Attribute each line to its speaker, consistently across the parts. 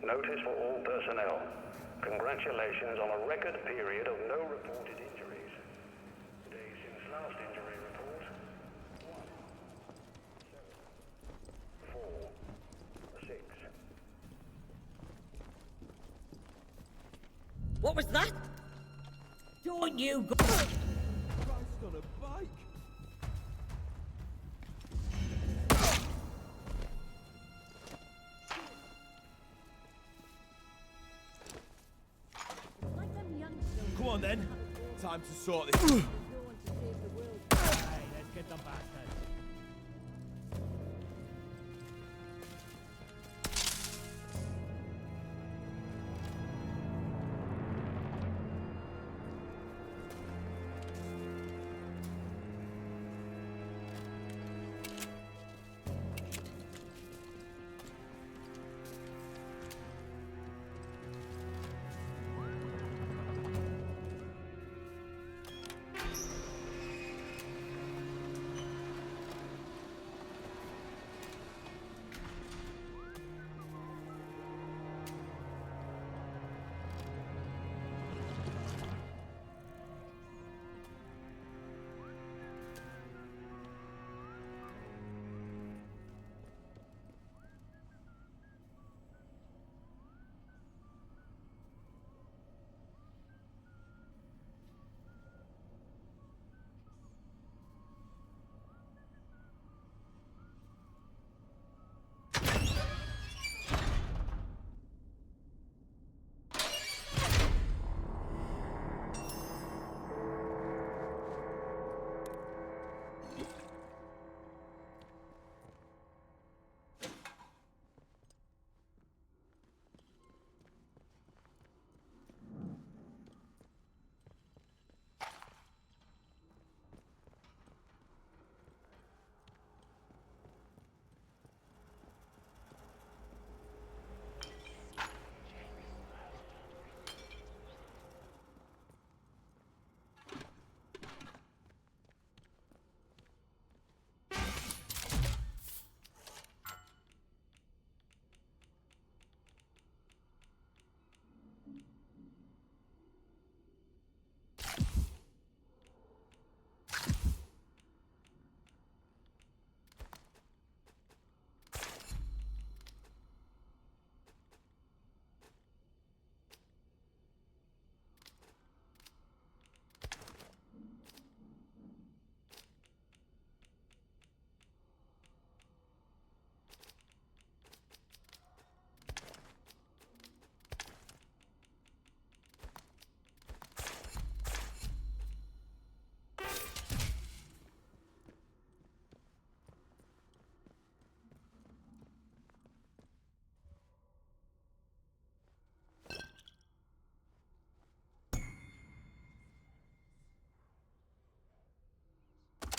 Speaker 1: Notice for all personnel. Congratulations on a record period of no reported injuries. Days since last injury report. 1, 7, 4, 6.
Speaker 2: What was that? Don't you go...
Speaker 3: Christ on a bike! Come on then, time to sort this. Hey, let's get the bastard.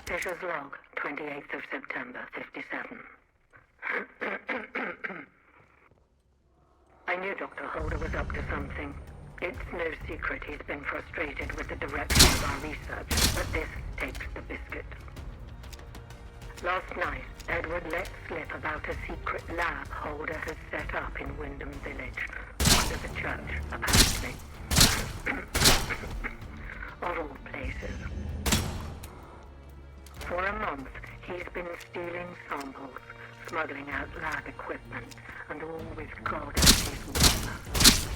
Speaker 4: Fisher's log, 28th of September, 57. I knew Dr. Holder was up to something. It's no secret he's been frustrated with the direction of our research, but this takes the biscuit. Last night, Edward let slip about a secret lab Holder has set up in Wyndham Village, under the church, apparently. Of all places. For a month, he's been stealing samples, smuggling out lab equipment, and all with God as his witness.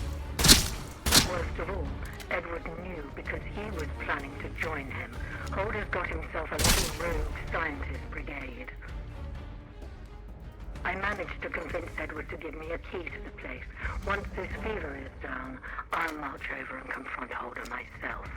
Speaker 4: Worst of all, Edward knew because he was planning to join him. Holder's got himself a little rogue scientist brigade. I managed to convince Edward to give me a key to the place. Once this fever is down, I'll march over and confront Holder myself.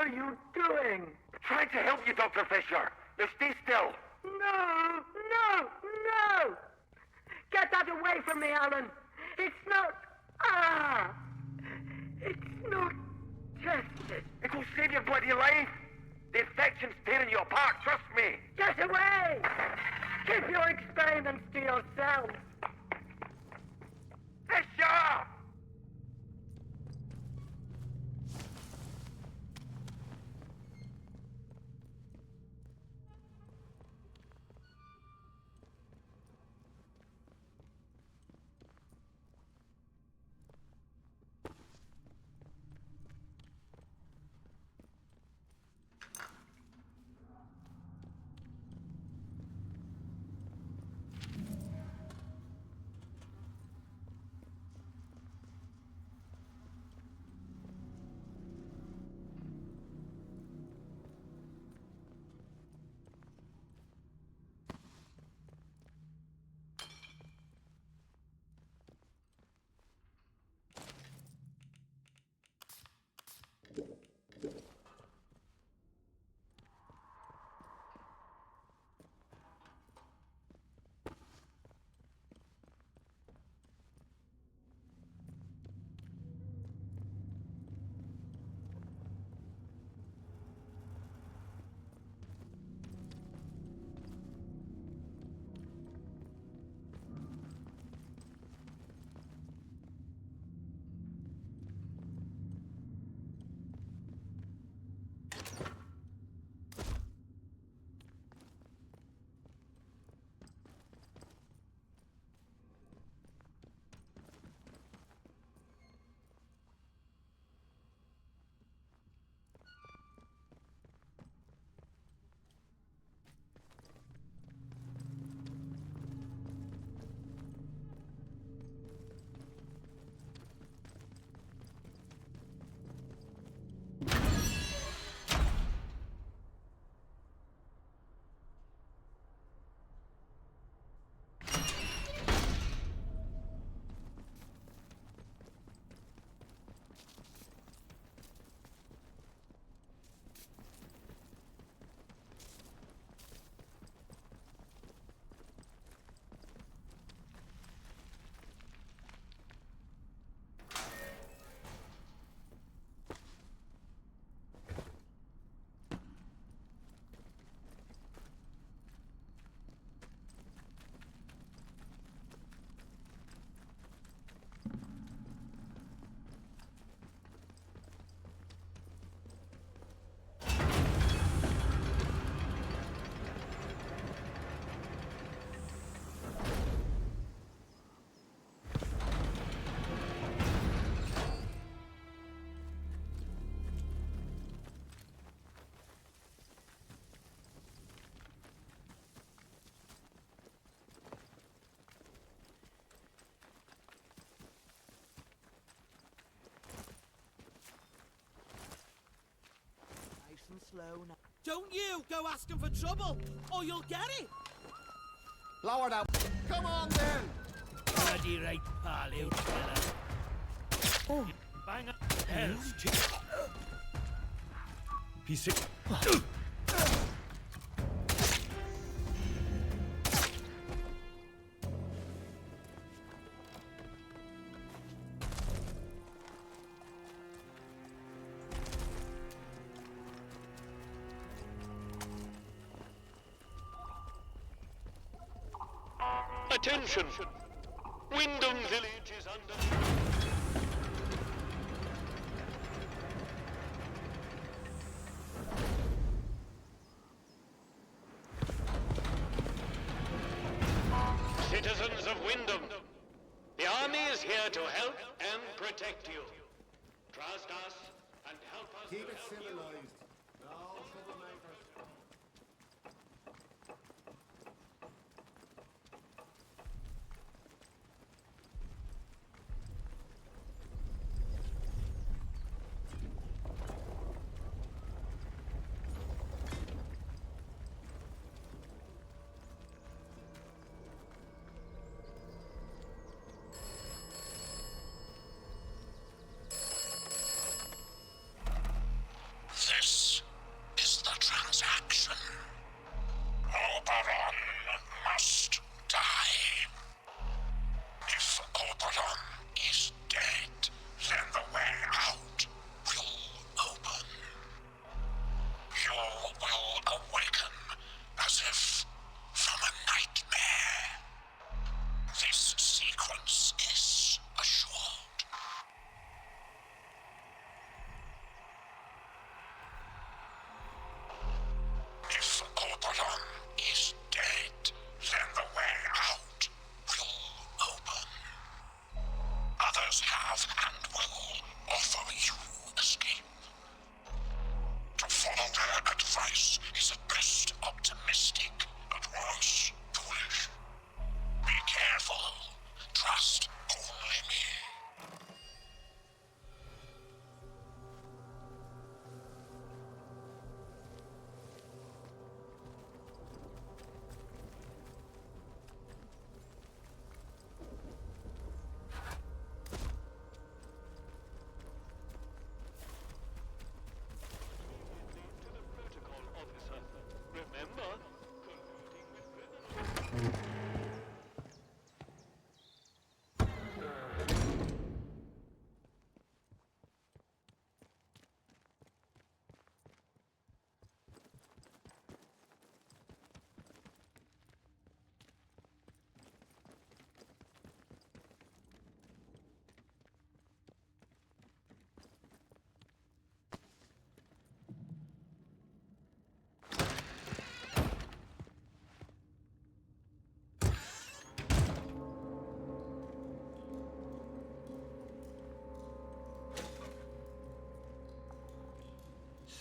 Speaker 4: are you doing?
Speaker 5: Trying to help you, Dr. Fisher. Now stay still.
Speaker 4: No! No! No! Get that away from me, Alan! It's not... Ah! It's not tested.
Speaker 5: It will save your bloody life. The infection's tearing you apart, trust me.
Speaker 4: Get away! Keep your experiments to yourself.
Speaker 5: Fisher!
Speaker 3: And slow now. Don't you go asking for trouble, or you'll get it.
Speaker 6: Lower that. Come on then.
Speaker 3: Bloody right, pal, you fella. Oh, bang up. Hell's piece of.
Speaker 1: Attention! Wyndham Village is under... Citizens of Wyndham, the army is here to help and protect you. Trust us and help us.
Speaker 6: Keep it civilized. No troublemakers.
Speaker 1: This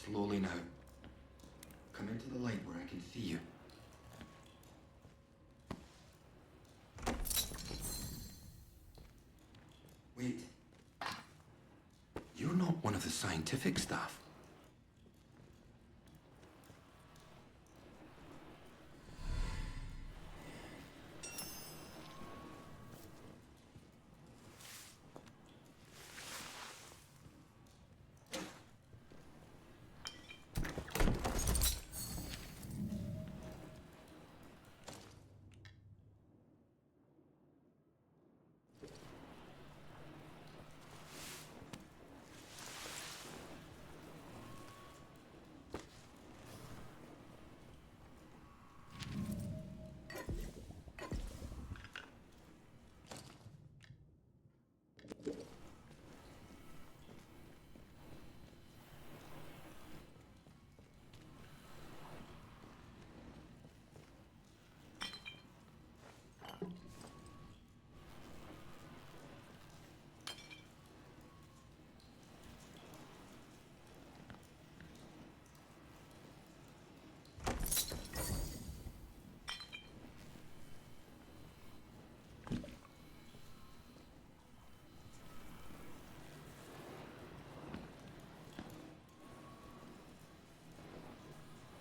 Speaker 7: Slowly now. Come into the light where I can see you. Wait. You're not one of the scientific staff.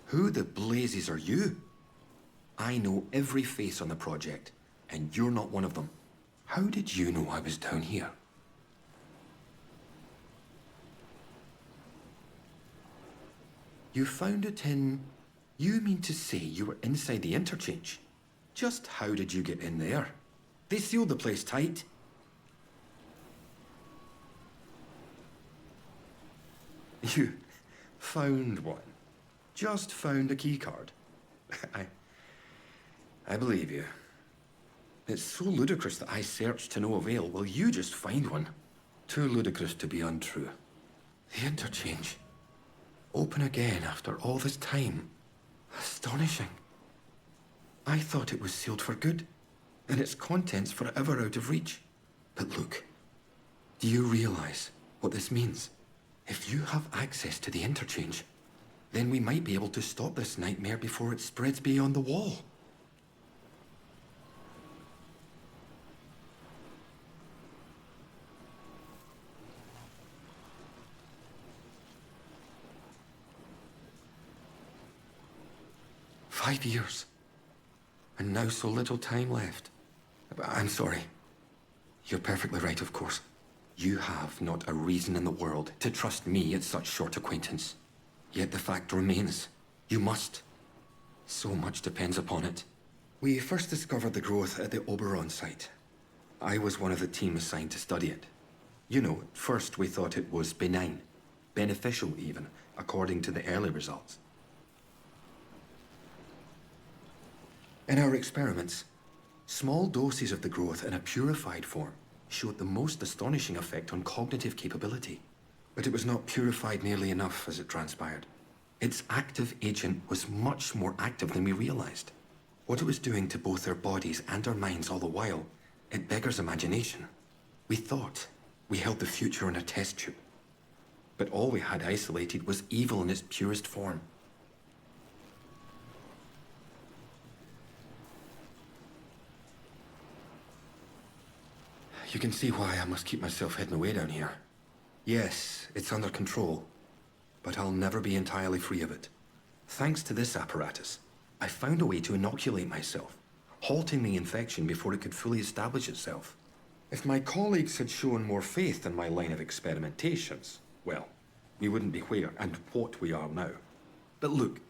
Speaker 7: Who the blazes are you? I know every face on the project, and you're not one of them. How did you know I was down here? You found it in... You mean to say you were inside the interchange? Just how did you get in there? They sealed the place tight. You found one. Just found a keycard. I believe you. It's so ludicrous that I searched to no avail. Will you just find one? Too ludicrous to be untrue. The interchange. Open again after all this time. Astonishing. I thought it was sealed for good, and its contents forever out of reach. But look, do you realize what this means? If you have access to the interchange, then we might be able to stop this nightmare before it spreads beyond the wall. "5 years. And now so little time left. I'm sorry. You're perfectly right, of course. You have not a reason in the world to trust me at such short acquaintance. Yet the fact remains, you must. So much depends upon it. We first discovered the growth at the Oberon site. I was one of the team assigned to study it. You know, at first we thought it was benign, beneficial even, according to the early results. In our experiments, small doses of the growth in a purified form showed the most astonishing effect on cognitive capability. But it was not purified nearly enough, as it transpired. Its active agent was much more active than we realized. What it was doing to both our bodies and our minds all the while, it beggars imagination. We thought we held the future in a test tube. But all we had isolated was evil in its purest form. You can see why I must keep myself hidden away down here. Yes, it's under control, but I'll never be entirely free of it. Thanks to this apparatus, I found a way to inoculate myself, halting the infection before it could fully establish itself. If my colleagues had shown more faith in my line of experimentations, well, we wouldn't be where and what we are now. But look,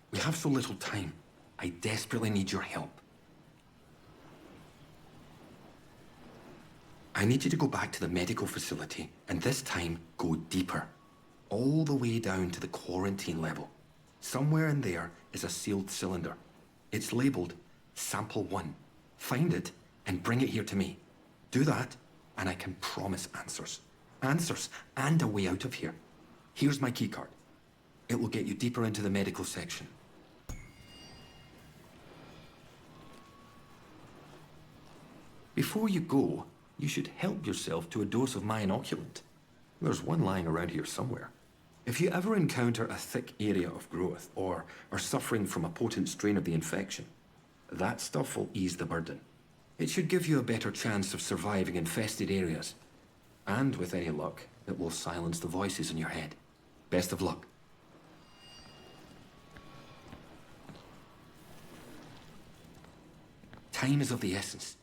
Speaker 7: we have so little time. I desperately need your help. I need you to go back to the medical facility, and this time, go deeper. All the way down to the quarantine level. Somewhere in there is a sealed cylinder. It's labeled Sample 1. Find it and bring it here to me. Do that, and I can promise answers. Answers, and a way out of here. Here's my keycard. It will get you deeper into the medical section. Before you go, you should help yourself to a dose of my inoculant. There's one lying around here somewhere. If you ever encounter a thick area of growth or are suffering from a potent strain of the infection, that stuff will ease the burden. It should give you a better chance of surviving infested areas. And with any luck, it will silence the voices in your head. Best of luck. Time is of the essence.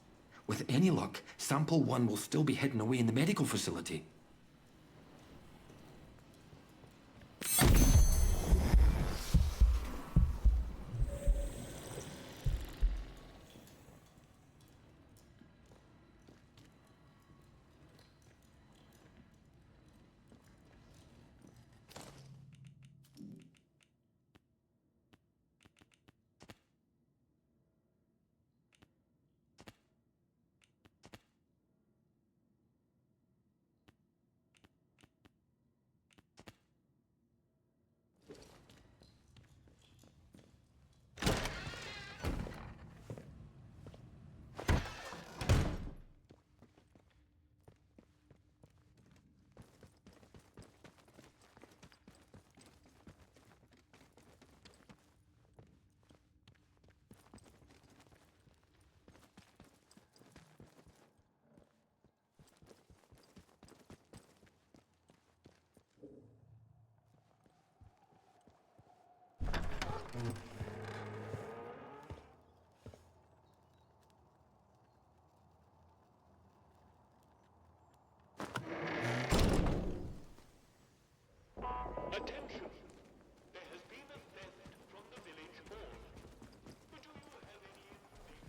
Speaker 7: With any luck, Sample 1 will still be hidden away in the medical facility.
Speaker 8: Attention! There has been a theft from the village hall. Do you have any information?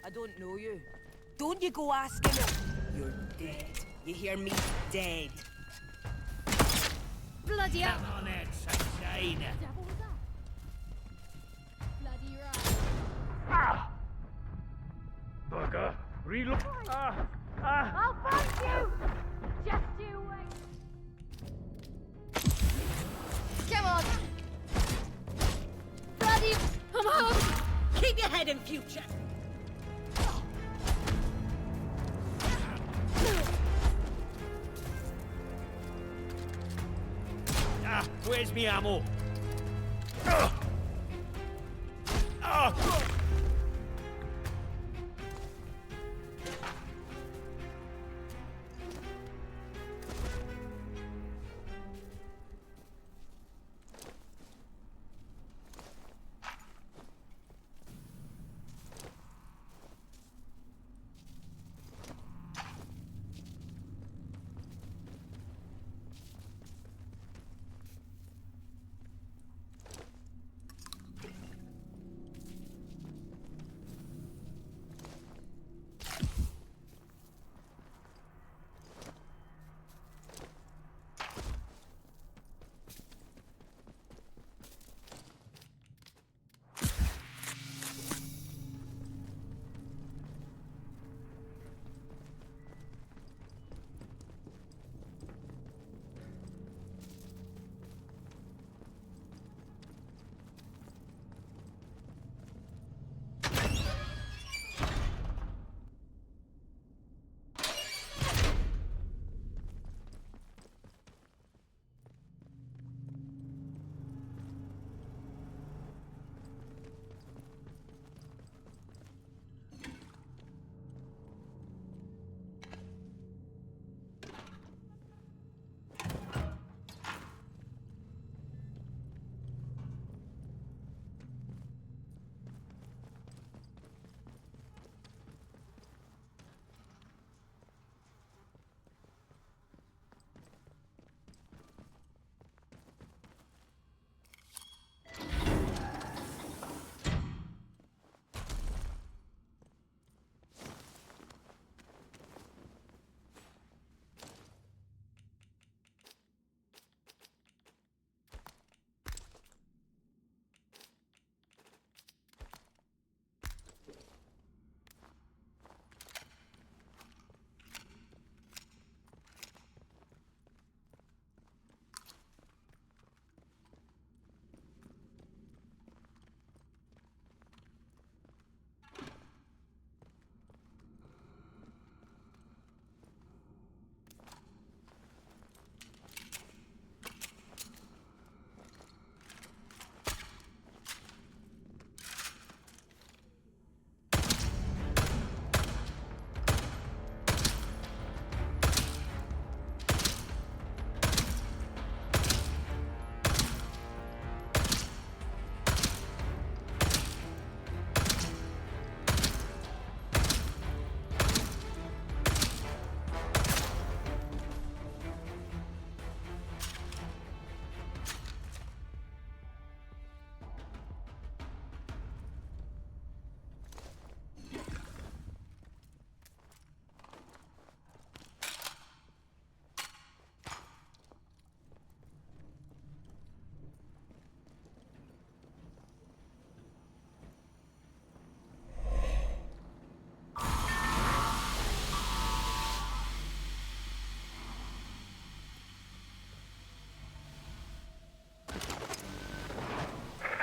Speaker 2: I don't know you. Don't you go asking him. You're dead. You hear me? Dead.
Speaker 9: Bloody hell!
Speaker 3: Come on then, sunshine.
Speaker 9: Devil was that? Bloody right.
Speaker 3: Bugger. Reload.
Speaker 9: I'll find you! Just you wait. Come on! Bloody... Come on!
Speaker 2: Keep your head in future.
Speaker 3: Where's me ammo?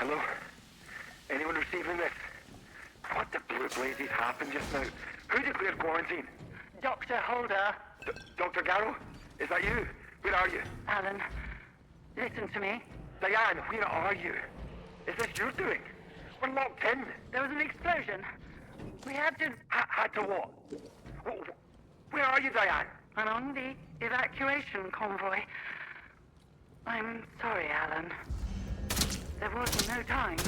Speaker 5: Hello? Anyone receiving this? What the blue blazes happened just now? Who declared quarantine?
Speaker 4: Dr. Holder,
Speaker 5: Dr. Garrow? Is that you? Where are you?
Speaker 4: Alan, listen to me.
Speaker 5: Diane, where are you? Is this your doing? We're locked in.
Speaker 4: There was an explosion. We had to...
Speaker 5: Had to what? Where are you, Diane?
Speaker 4: I'm on the evacuation convoy. I'm sorry, Alan. There was no time.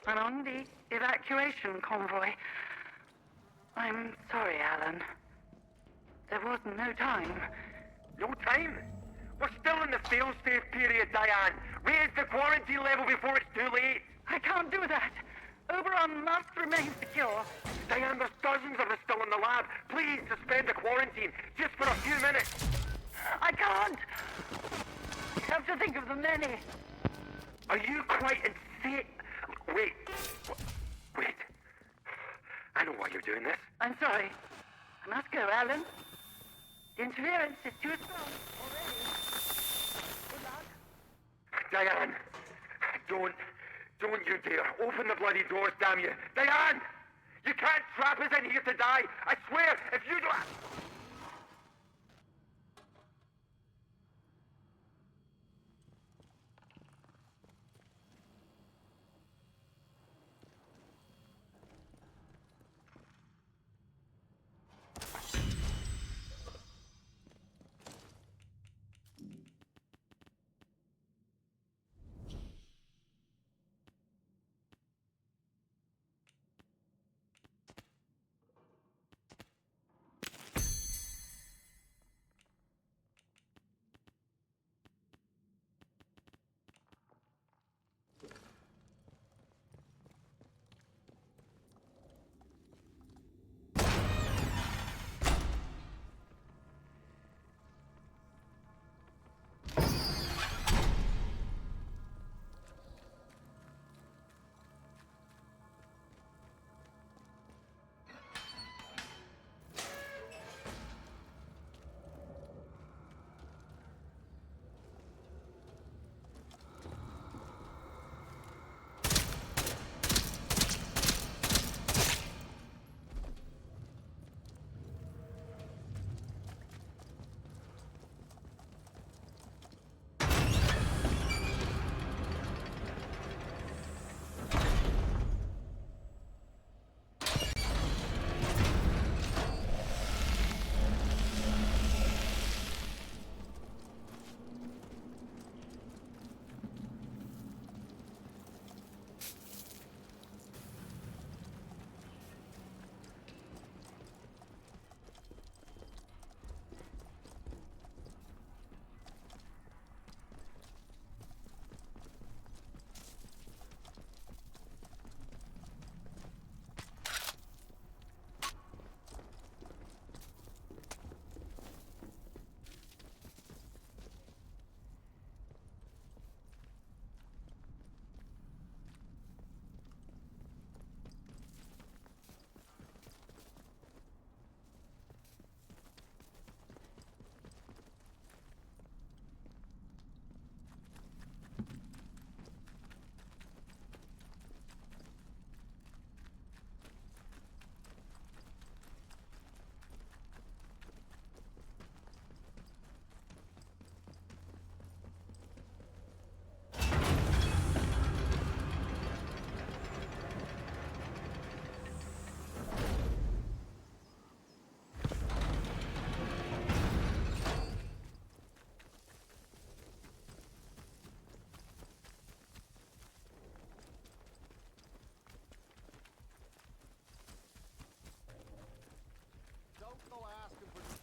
Speaker 4: and on the evacuation convoy. I'm sorry, Alan. There was no time.
Speaker 5: No time? We're still in the fail-safe period, Diane. Raise the quarantine level before it's too late.
Speaker 4: I can't do that. Oberon must remain secure.
Speaker 5: Diane, there's dozens of us still in the lab. Please suspend the quarantine, just for a few minutes.
Speaker 4: I can't. I have to think of the many.
Speaker 5: Are you quite insane? Wait. Wait. I know why you're doing this.
Speaker 4: I'm sorry. I must go, Alan. The interference is too strong already. Good luck.
Speaker 5: Diane, don't you dare. Open the bloody doors, damn you. Diane! You can't trap us in here to die. I swear, if you don't...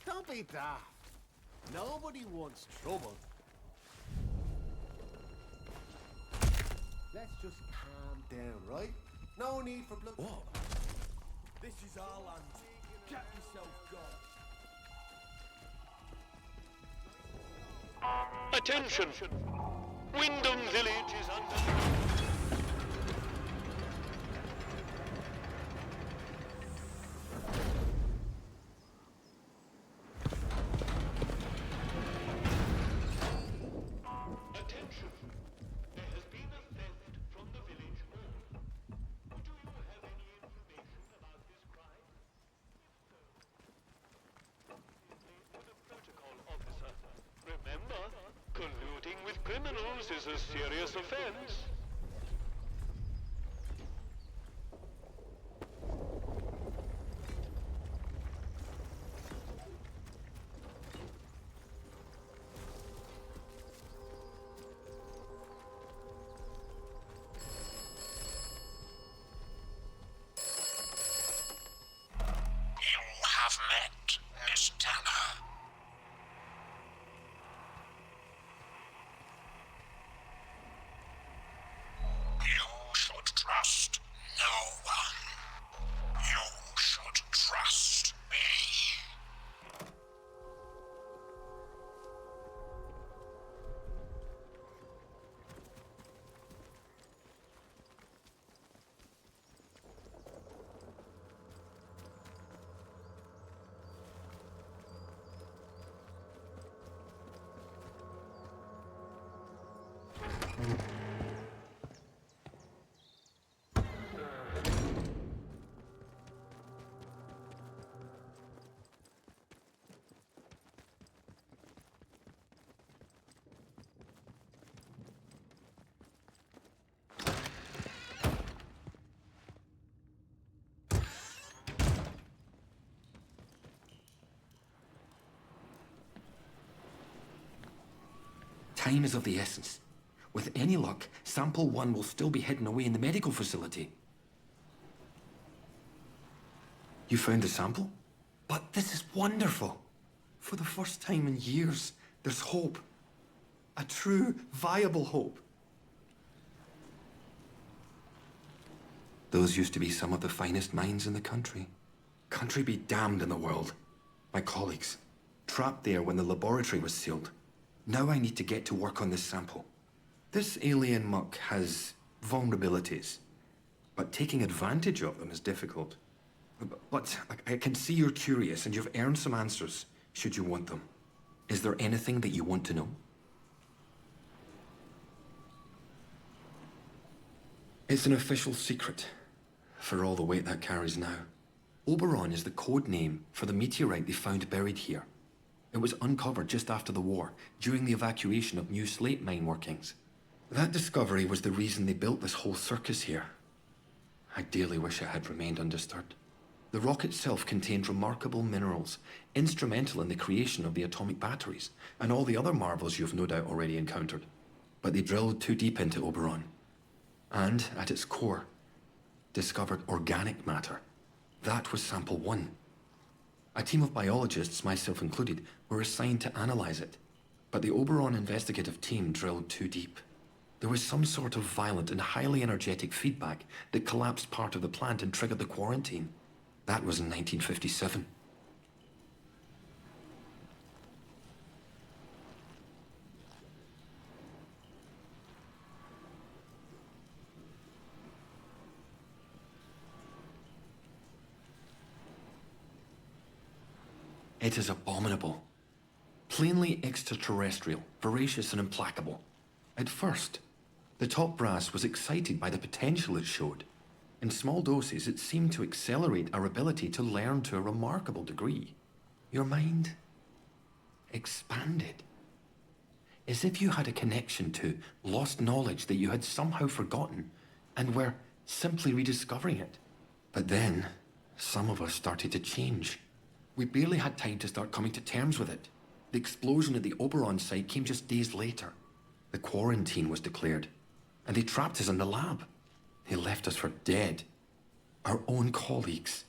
Speaker 6: Don't be daft. Nobody wants trouble. Let's just calm down, right? No need for blood.
Speaker 7: What?
Speaker 6: This is our land. Get yourself gone.
Speaker 8: Attention! Wyndham Village is under... Attention! There has been a theft from the village hall. Do you have any information about this crime? If so, with a protocol officer. Remember, colluding with criminals is a serious offense.
Speaker 7: Time is of the essence. With any luck, Sample 1 will still be hidden away in the medical facility. You found the sample? But this is wonderful. For the first time in years, there's hope. A true, viable hope. Those used to be some of the finest minds in the country. Country be damned in the world. My colleagues, trapped there when the laboratory was sealed. Now I need to get to work on this sample. This alien muck has vulnerabilities, but taking advantage of them is difficult. But I can see you're curious and you've earned some answers, should you want them. Is there anything that you want to know? It's an official secret, for all the weight that carries now. Oberon is the code name for the meteorite they found buried here. It was uncovered just after the war, during the evacuation of new slate mine workings. That discovery was the reason they built this whole circus here. I dearly wish it had remained undisturbed. The rock itself contained remarkable minerals, instrumental in the creation of the atomic batteries, and all the other marvels you've no doubt already encountered. But they drilled too deep into Oberon, and, at its core, discovered organic matter. That was Sample 1. A team of biologists, myself included, were assigned to analyze it. But the Oberon investigative team drilled too deep. There was some sort of violent and highly energetic feedback that collapsed part of the plant and triggered the quarantine. That was in 1957. It is abominable. Plainly extraterrestrial, voracious and implacable. At first, the top brass was excited by the potential it showed. In small doses, it seemed to accelerate our ability to learn to a remarkable degree. Your mind expanded. As if you had a connection to lost knowledge that you had somehow forgotten and were simply rediscovering it. But then, some of us started to change. We barely had time to start coming to terms with it. The explosion at the Oberon site came just days later. The quarantine was declared, and they trapped us in the lab. They left us for dead. Our own colleagues.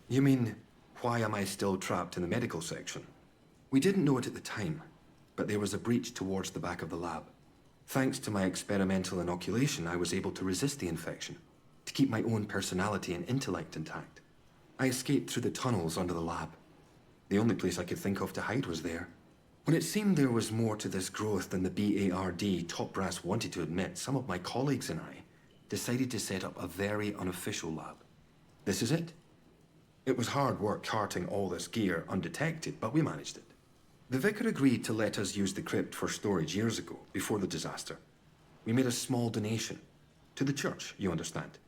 Speaker 7: You mean, why am I still trapped in the medical section? We didn't know it at the time, but there was a breach towards the back of the lab. Thanks to my experimental inoculation, I was able to resist the infection, to keep my own personality and intellect intact. I escaped through the tunnels under the lab. The only place I could think of to hide was there. When it seemed there was more to this growth than the BARD top brass wanted to admit, some of my colleagues and I decided to set up a very unofficial lab. This is it. It was hard work carting all this gear undetected, but we managed it. The vicar agreed to let us use the crypt for storage years ago, before the disaster. We made a small donation. To the church, you understand.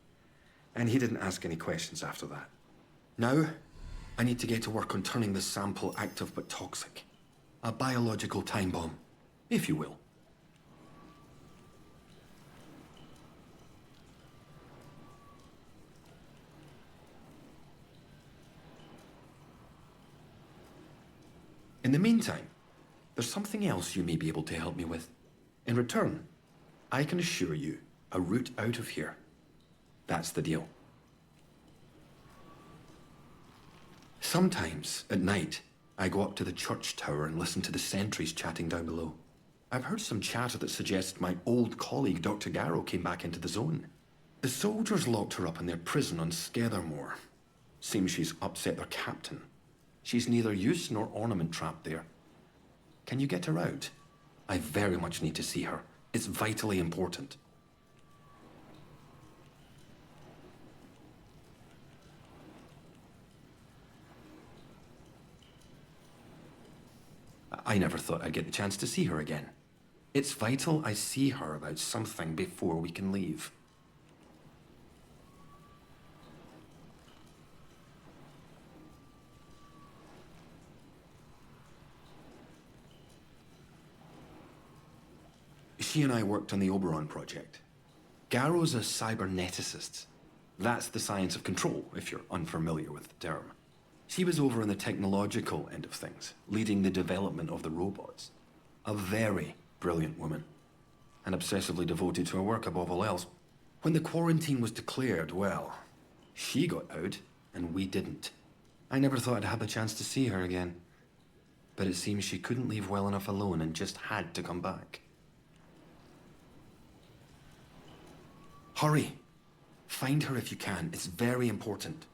Speaker 7: And he didn't ask any questions after that. Now, I need to get to work on turning this sample active but toxic. A biological time bomb, if you will. In the meantime, there's something else you may be able to help me with. In return, I can assure you a route out of here. That's the deal. Sometimes, at night, I go up to the church tower and listen to the sentries chatting down below. I've heard some chatter that suggests my old colleague, Dr. Garrow, came back into the zone. The soldiers locked her up in their prison on Scathermore. Seems she's upset their captain. She's neither use nor ornament trapped there. Can you get her out? I very much need to see her. It's vitally important. I never thought I'd get the chance to see her again. It's vital I see her about something before we can leave. She and I worked on the Oberon project. Garrow's a cyberneticist. That's the science of control, if you're unfamiliar with the term. She was over on the technological end of things, leading the development of the robots. A very brilliant woman, and obsessively devoted to her work above all else. When the quarantine was declared, well, she got out, and we didn't. I never thought I'd have a chance to see her again. But it seems she couldn't leave well enough alone and just had to come back. Hurry! Find her if you can. It's very important.